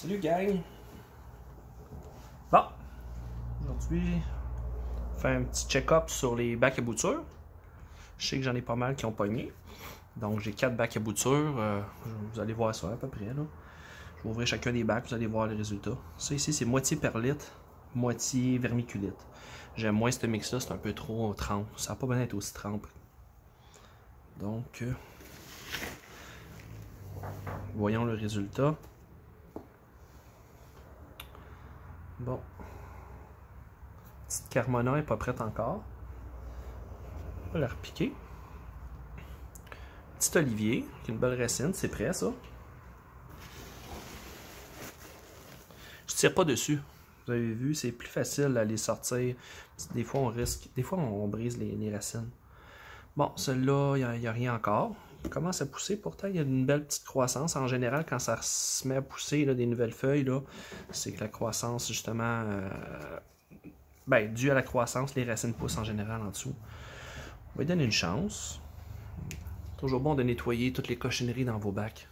Salut gang! Bon, aujourd'hui, on fait un petit check-up sur les bacs à bouture. Je sais que j'en ai pas mal qui ont pogné. Donc j'ai 4 bacs à bouture. Vous allez voir ça à peu près. Là. Je vais ouvrir chacun des bacs, vous allez voir les résultats. Ça ici, c'est moitié perlite, moitié vermiculite. J'aime moins ce mix-là, c'est un peu trop trempe. Ça n'a pas besoin d'être aussi trempe. Donc, voyons le résultat. Bon. Petite Carmona n'est pas prête encore. On va la repiquer. Petit olivier, qui a une belle racine, c'est prêt ça. Je tire pas dessus. Vous avez vu, c'est plus facile à les sortir. Des fois on risque, des fois on brise les racines. Bon, celui-là, il n'y a rien encore. Il commence à pousser, pourtant il y a une belle petite croissance. En général, quand ça se met à pousser, là, des nouvelles feuilles, c'est que la croissance, justement, due à la croissance, les racines poussent en général en dessous. On va lui donner une chance. Toujours bon de nettoyer toutes les cochonneries dans vos bacs.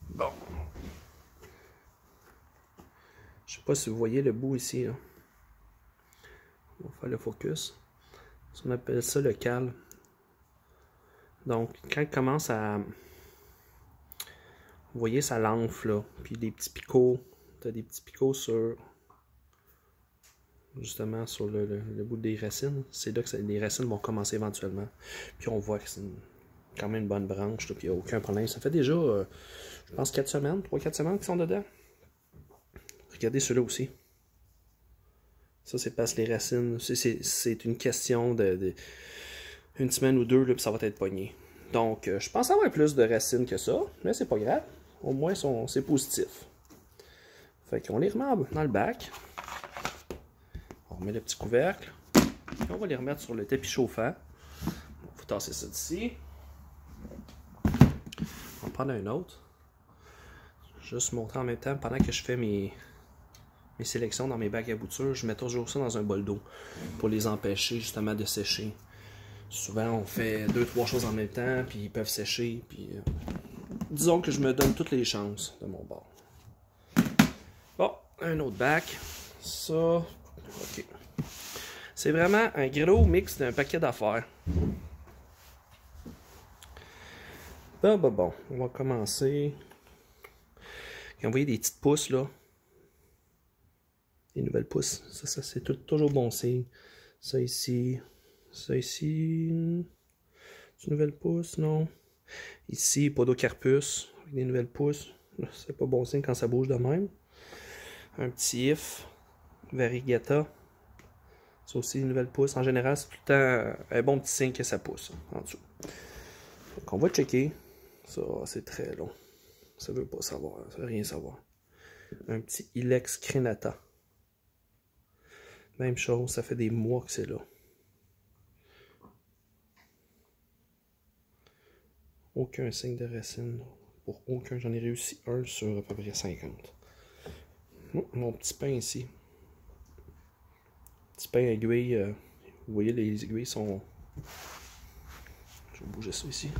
Bon. Je sais pas si vous voyez le bout ici. Là. On va faire le focus. On appelle ça le cal. Donc, quand il commence à... Vous voyez, ça l'enfle, là. Puis des petits picots. Tu as des petits picots sur... Justement, sur le bout des racines. C'est là que les racines vont commencer éventuellement. Puis on voit que c'est quand même une bonne branche, là, puis il n'y a aucun problème. Ça fait déjà, je pense, 4 semaines, 3-4 semaines qu'ils sont dedans. Regardez ceux-là aussi. Ça, c'est parce que les racines, c'est une question de une semaine ou deux, là, puis ça va être pogné. Donc, je pense avoir plus de racines que ça, mais c'est pas grave. Au moins, c'est positif. Fait qu'on les remet dans le bac. On remet le petit couvercle. Et on va les remettre sur le tapis chauffant. Il faut tasser ça d'ici. On va prendre un autre. Juste montrer en même temps, pendant que je fais mes sélections dans mes bacs à bouture, je mets toujours ça dans un bol d'eau pour les empêcher justement de sécher. Souvent, on fait 2-3 choses en même temps, puis ils peuvent sécher. Puis, disons que je me donne toutes les chances de mon bord. Bon, un autre bac. Ça, ok. C'est vraiment un gros mix d'un paquet d'affaires. Bon, on va commencer. Vous voyez des petites pousses là. Des nouvelles pousses. Ça c'est toujours bon signe. Ça ici. Ça ici. C'est une nouvelle pousse, non? Ici, Podocarpus. Avec des nouvelles pousses. C'est pas bon signe quand ça bouge de même. Un petit if. Variegata. C'est aussi une nouvelle pousse. En général, c'est tout le temps un bon petit signe que ça pousse en dessous. Donc on va checker. Ça, c'est très long. Ça veut pas savoir. Ça veut rien savoir. Un petit Ilex crenata. Même chose, ça fait des mois que c'est là. Aucun signe de racine. Pour aucun, j'en ai réussi un sur à peu près 50. Oh, mon petit pain ici. Petit pain aiguille. Vous voyez, les aiguilles sont... Je vais bouger ça ici.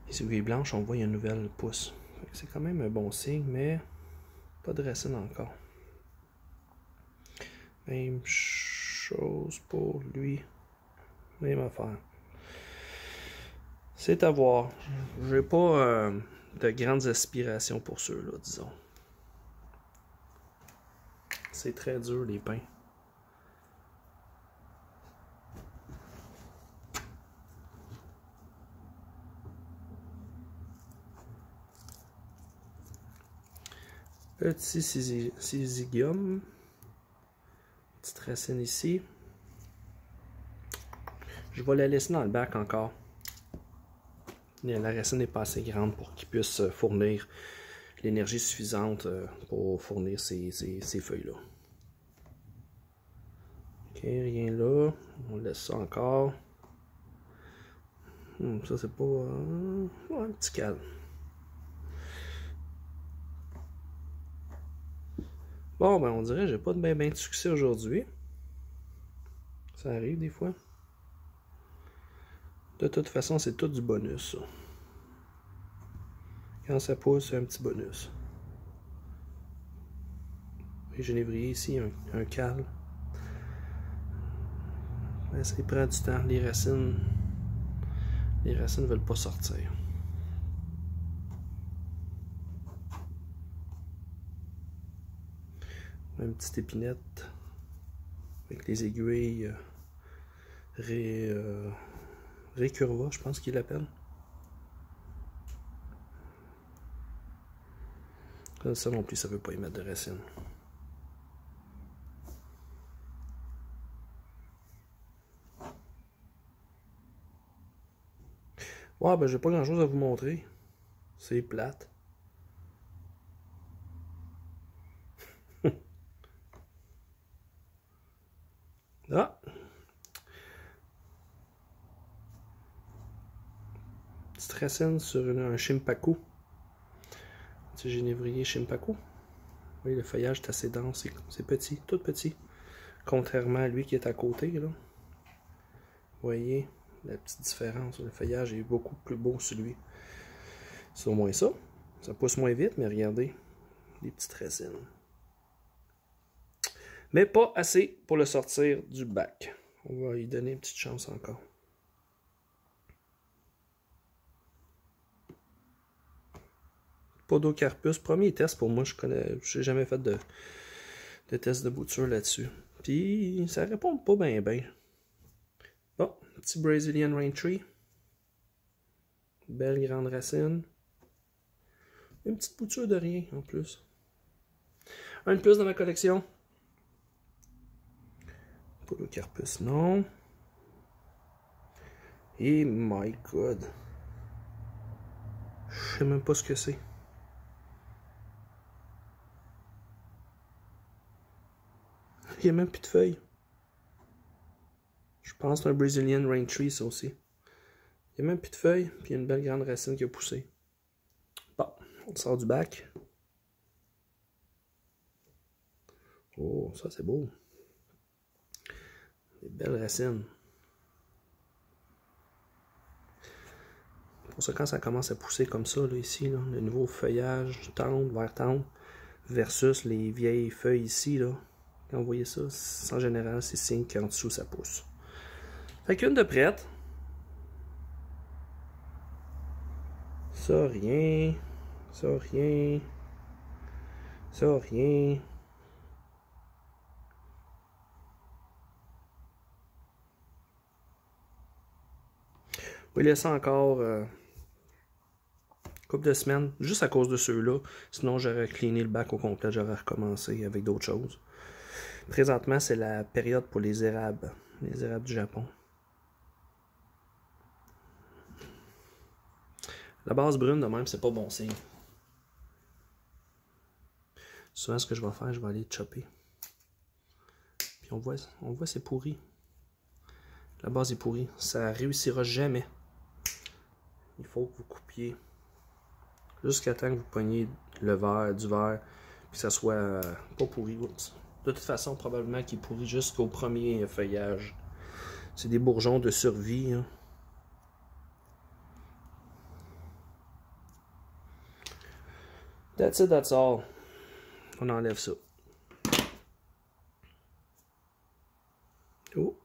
Les aiguilles blanches, on voit, il y a une nouvelle pousse. C'est quand même un bon signe, mais pas de racine encore. Même chose pour lui. Même affaire. C'est à voir. J'ai pas de grandes aspirations pour ceux-là, disons. C'est très dur, les pains. Petit syzygium. Petite racine ici. Je vais la laisser dans le bac encore. La racine n'est pas assez grande pour qu'il puisse fournir l'énergie suffisante pour fournir ces feuilles-là. Ok, rien là. On laisse ça encore. Ça, c'est pas... un petit calme. Bon, ben on dirait que j'ai pas de ben de succès aujourd'hui. Ça arrive des fois. De toute façon, c'est tout du bonus, ça. Quand ça pousse, c'est un petit bonus. Et genévrier ici, un cal. Mais ça prend du temps. Les racines ne veulent pas sortir. Une petite épinette avec les aiguilles récurva, je pense qu'il l'appelle. Ça non plus, ça veut pas y mettre de racines. Ouais, ben j'ai pas grand chose à vous montrer. C'est plate. Ah! Petite racine sur un Shimpaku. Petit génévrier Shimpaku. Oui, le feuillage est assez dense, c'est petit, tout petit. Contrairement à lui qui est à côté, là. Vous voyez la petite différence. Le feuillage est beaucoup plus beau celui. C'est au moins ça. Ça pousse moins vite, mais regardez les petites racines. Mais pas assez pour le sortir du bac. On va lui donner une petite chance encore. Podocarpus, premier test pour moi, je n'ai jamais fait de test de bouture là-dessus. Puis ça répond pas bien. Bon, petit Brazilian Rain Tree. Belle grande racine. Une petite bouture de rien en plus. Un de plus dans ma collection. Podocarpus, non. Et my god. Je sais même pas ce que c'est. Il n'y a même plus de feuilles. Je pense que c'est un Brazilian Rain Tree, ça aussi. Il n'y a même plus de feuilles, puis il y a une belle grande racine qui a poussé. Bon, on sort du bac. Oh, ça c'est beau. Des belles racines. Pour ça, quand ça commence à pousser comme ça, là, ici, là, le nouveau feuillage tendre, vert tendre, versus les vieilles feuilles ici, là. Quand vous voyez ça, en général, c'est signe qu'en dessous, ça pousse. Fait qu'une de prête. Ça, rien. Ça, rien. Ça, rien. On va laisser encore une couple de semaines, juste à cause de ceux-là. Sinon, j'aurais cleané le bac au complet, j'aurais recommencé avec d'autres choses. Présentement, c'est la période pour les érables du Japon. La base brune de même, c'est pas bon signe. Souvent, ce que je vais faire, je vais aller chopper. Puis on voit c'est pourri. La base est pourrie. Ça réussira jamais. Il faut que vous coupiez jusqu'à temps que vous poigniez du verre, puis que ça soit pas pourri. De toute façon, probablement qu'il est pourri jusqu'au premier feuillage. C'est des bourgeons de survie. Hein. That's it, that's all. On enlève ça. Oh.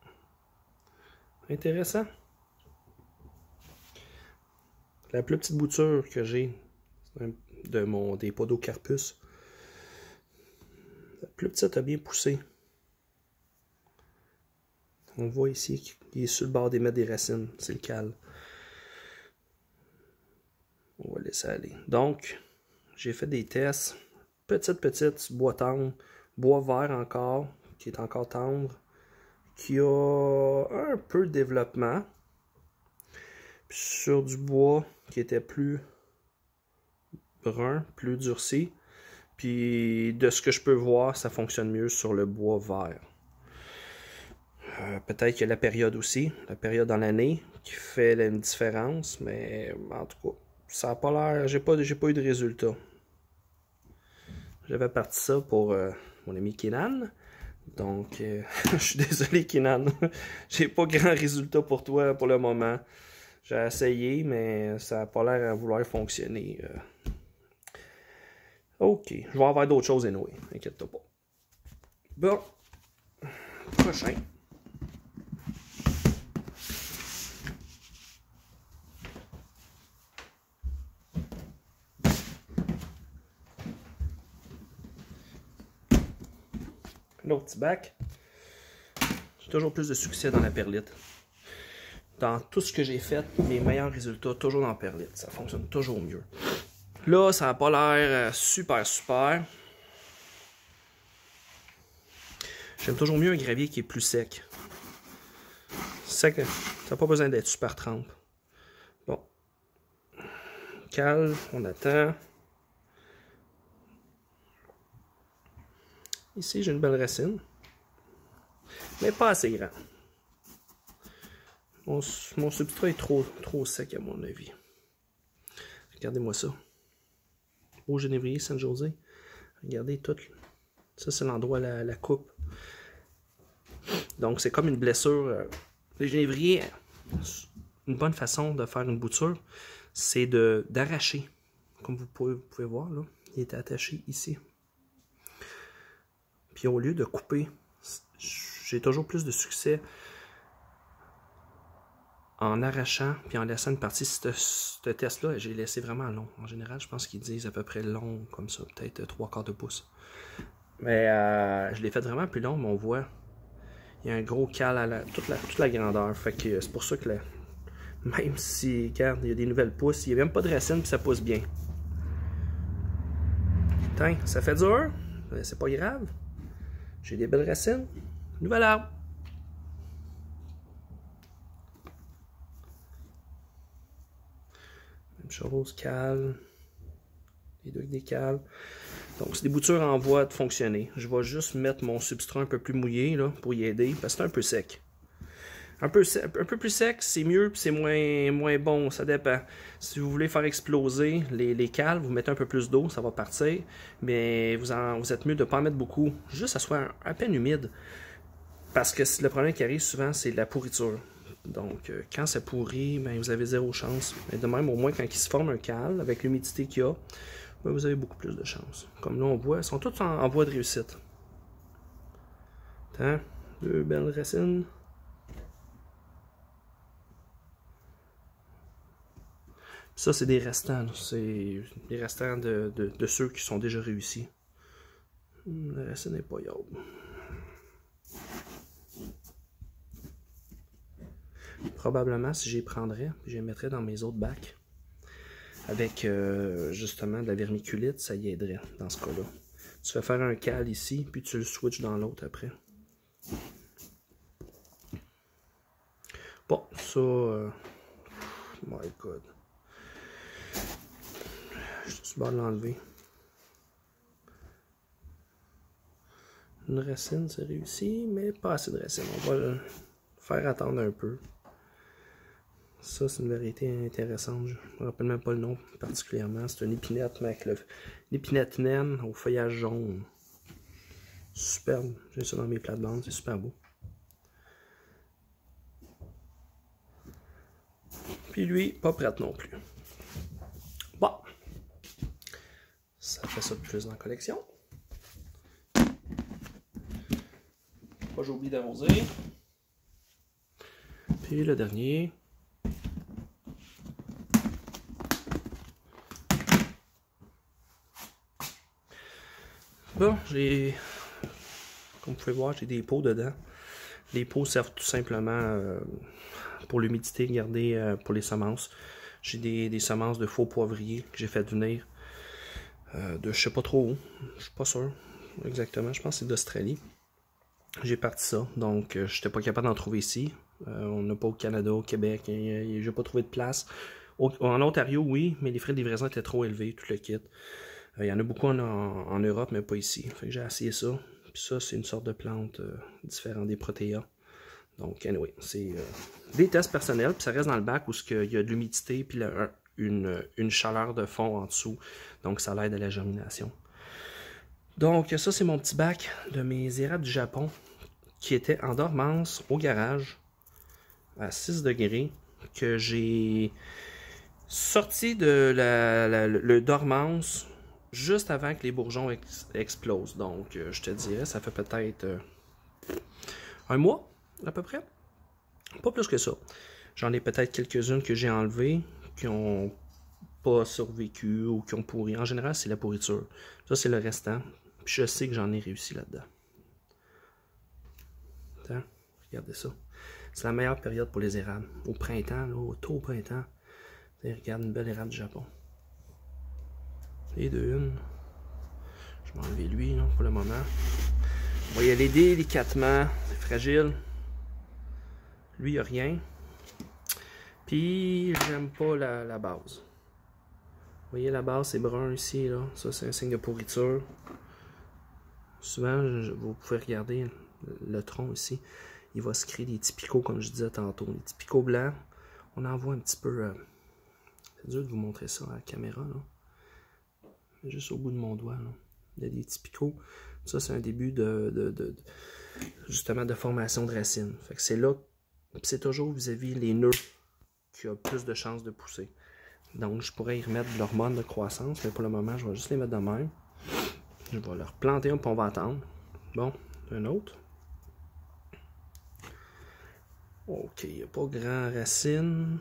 Intéressant. La plus petite bouture que j'ai des Podocarpus. La plus petite a bien poussé. On voit ici qu'il est sur le bord des mètres des racines. C'est le cal. On va laisser aller. Donc, j'ai fait des tests. Petite, bois tendre. Bois vert encore, qui est encore tendre. Qui a un peu de développement. Puis sur du bois qui était plus brun, plus durci. Puis de ce que je peux voir, ça fonctionne mieux sur le bois vert. Peut-être qu'il y a la période aussi, la période dans l'année qui fait une différence, mais en tout cas, ça n'a pas l'air, j'ai pas eu de résultat. J'avais parti ça pour mon ami Kenan. Donc, je suis désolé Kenan, j'ai pas grand résultat pour toi pour le moment. J'ai essayé, mais ça n'a pas l'air à vouloir fonctionner. Ok, je vais avoir d'autres choses anyway, inquiète-toi pas. Bon, prochain. Un autre petit bac. J'ai toujours plus de succès dans la perlite. Dans tout ce que j'ai fait, mes meilleurs résultats, toujours dans la perlite. Ça fonctionne toujours mieux. Là, ça n'a pas l'air super. J'aime toujours mieux un gravier qui est plus sec. Sec, ça n'a pas besoin d'être super trempe. Bon. Calme, on attend. Ici, j'ai une belle racine. Mais pas assez grand. Mon substrat est trop sec à mon avis. Regardez-moi ça. Au Genévrier Saint-José. Regardez tout. Ça, c'est l'endroit la coupe. Donc, c'est comme une blessure. Le genévrier, une bonne façon de faire une bouture, c'est d'arracher. Comme vous pouvez voir, là, il est attaché ici. Puis au lieu de couper, j'ai toujours plus de succès en arrachant puis en laissant une partie. Ce test-là, j'ai laissé vraiment long. En général, je pense qu'ils disent à peu près long, comme ça, peut-être 3/4 de pouce. Mais je l'ai fait vraiment plus long, mais on voit, il y a un gros cal à toute la grandeur. Fait que c'est pour ça que même si, regarde, il y a des nouvelles pousses, il n'y a même pas de racines puis ça pousse bien. Tiens, ça fait dur, mais c'est pas grave. J'ai des belles racines. Nouvel arbre. Même chose, cal. Les deux avec des cales. Donc, c'est des boutures en voie de fonctionner. Je vais juste mettre mon substrat un peu plus mouillé là, pour y aider, parce que c'est un peu sec. Un peu plus sec, c'est mieux, puis c'est moins bon, ça dépend. Si vous voulez faire exploser les cales, vous mettez un peu plus d'eau, ça va partir. Mais vous êtes mieux de ne pas en mettre beaucoup, juste que ça soit à peine humide. Parce que le problème qui arrive souvent, c'est la pourriture. Donc, quand ça pourrit, ben, vous avez zéro chance. Mais de même, au moins, quand il se forme un cal, avec l'humidité qu'il y a, ben, vous avez beaucoup plus de chance. Comme là, on voit, ils sont tous en voie de réussite. Attends, deux belles racines. Ça, c'est des restants. C'est des restants de ceux qui sont déjà réussis. La racine n'est pas yard. Probablement, si j'y prendrais, je les mettrais dans mes autres bacs. Avec justement de la vermiculite, ça y aiderait dans ce cas-là. Tu fais faire un cal ici, puis tu le switches dans l'autre après. Bon, ça... my god. Je suis bon de l'enlever. Une racine, c'est réussi, mais pas assez de racine. On va le faire attendre un peu. Ça, c'est une variété intéressante. Je ne me rappelle même pas le nom particulièrement. C'est une épinette, mais avec l'épinette naine au feuillage jaune. Superbe. J'ai ça dans mes plates-bandes. C'est super beau. Puis lui, pas prête non plus. Bon. Ça fait ça de plus dans la collection. Pas j'ai oublié d'arroser. Puis le dernier. Bon, comme vous pouvez voir, j'ai des pots dedans. Les pots servent tout simplement pour l'humidité, garder pour les semences. J'ai des semences de faux poivriers que j'ai fait venir de je sais pas trop où. Je suis pas sûr exactement. Je pense que c'est d'Australie. J'ai parti ça. Donc, je n'étais pas capable d'en trouver ici. On n'a pas au Canada, au Québec. J'ai pas trouvé de place. En Ontario, oui, mais les frais de livraison étaient trop élevés, tout le kit. Il y en a beaucoup en Europe, mais pas ici. Fait que j'ai essayé ça. Puis ça, c'est une sorte de plante différente des protéas. Donc, anyway, c'est des tests personnels. Puis ça reste dans le bac où il y a de l'humidité puis une chaleur de fond en dessous. Donc, ça l'aide à la germination. Donc, ça, c'est mon petit bac de mes érables du Japon qui était en dormance au garage à 6 degrés. que j'ai sorti de le dormance juste avant que les bourgeons explosent. Donc, je te dirais, ça fait peut-être un mois, à peu près. Pas plus que ça. J'en ai peut-être quelques-unes que j'ai enlevées, qui ont pas survécu ou qui ont pourri. En général, c'est la pourriture. Ça, c'est le restant. Puis je sais que j'en ai réussi là-dedans. Attends, regardez ça. C'est la meilleure période pour les érables. Au printemps, là, au tôt printemps. Regarde une belle érable du Japon. Et de une. Je vais enlever lui là, pour le moment. On va y aller délicatement. C'est fragile. Lui, il n'y a rien. Puis, j'aime pas la base. Vous voyez, la base, c'est brun ici. Là. Ça, c'est un signe de pourriture. Souvent, vous pouvez regarder le tronc ici. Il va se créer des petits picots, comme je disais tantôt. Des petits picots blancs. On en voit un petit peu... c'est dur de vous montrer ça à la caméra. Là. Juste au bout de mon doigt. Là. Il y a des petits picots. Ça, c'est un début justement de formation de racines. Fait que c'est là, c'est toujours vis-à-vis les nœuds qui a plus de chances de pousser. Donc, je pourrais y remettre de l'hormone de croissance, mais pour le moment, je vais juste les mettre de même. Je vais leur planter un, puis on va attendre. Bon, un autre. Ok, il n'y a pas grand racine.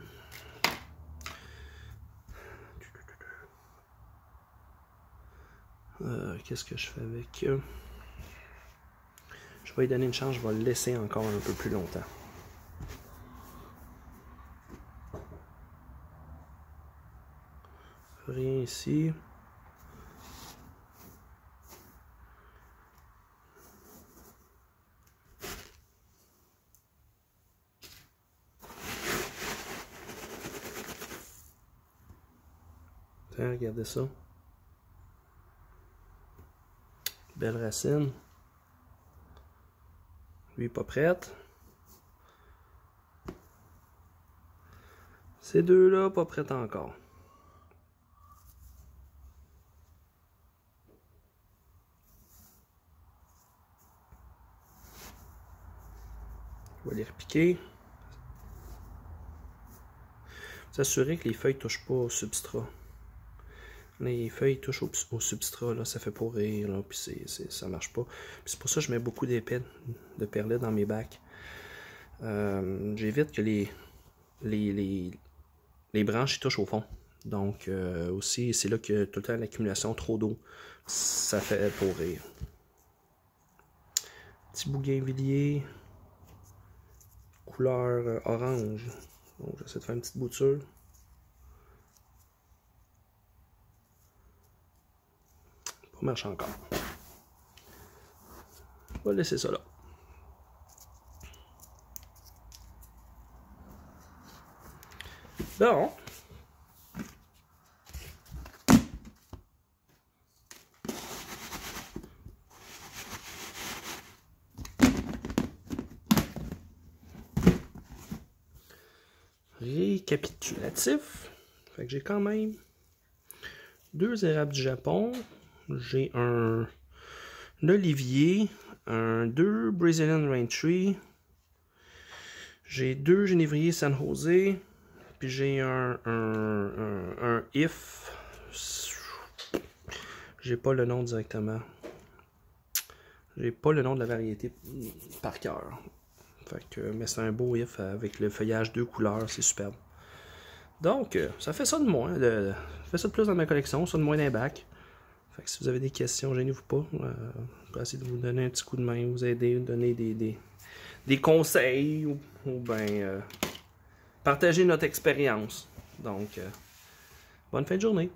Qu'est-ce que je fais avec eux? Je vais lui donner une chance, je vais le laisser encore un peu plus longtemps. Rien ici. Tiens, regardez ça. Belle racine. Lui pas prête. Ces deux-là, pas prêtes encore. Je vais les repiquer. S'assurer que les feuilles ne touchent pas au substrat. Les feuilles touchent au substrat, là, ça fait pourrir, là, puis ça marche pas. C'est pour ça que je mets beaucoup d'épais de perlette dans mes bacs. J'évite que les branches ils touchent au fond. Donc aussi, c'est là que tout le temps l'accumulation trop d'eau, ça fait pourrir. Petit bougainvillier, couleur orange. Donc j'essaie de faire une petite bouture. Pas marche encore. On va laisser ça là. Bon. Récapitulatif. Fait que j'ai quand même 2 érables du Japon. J'ai un olivier, 2 Brazilian Rain Tree. J'ai 2 genévriers San Jose. Puis j'ai un if. J'ai pas le nom directement. J'ai pas le nom de la variété par cœur. Fait que, mais c'est un beau if avec le feuillage 2 couleurs, c'est superbe. Donc, ça fait ça de moins. Ça fait ça de plus dans ma collection, ça de moins d'un bac. Fait que si vous avez des questions, gênez-vous pas. Je peux essayer de vous donner un petit coup de main, vous aider, vous donner des conseils ou bien partager notre expérience. Donc, bonne fin de journée.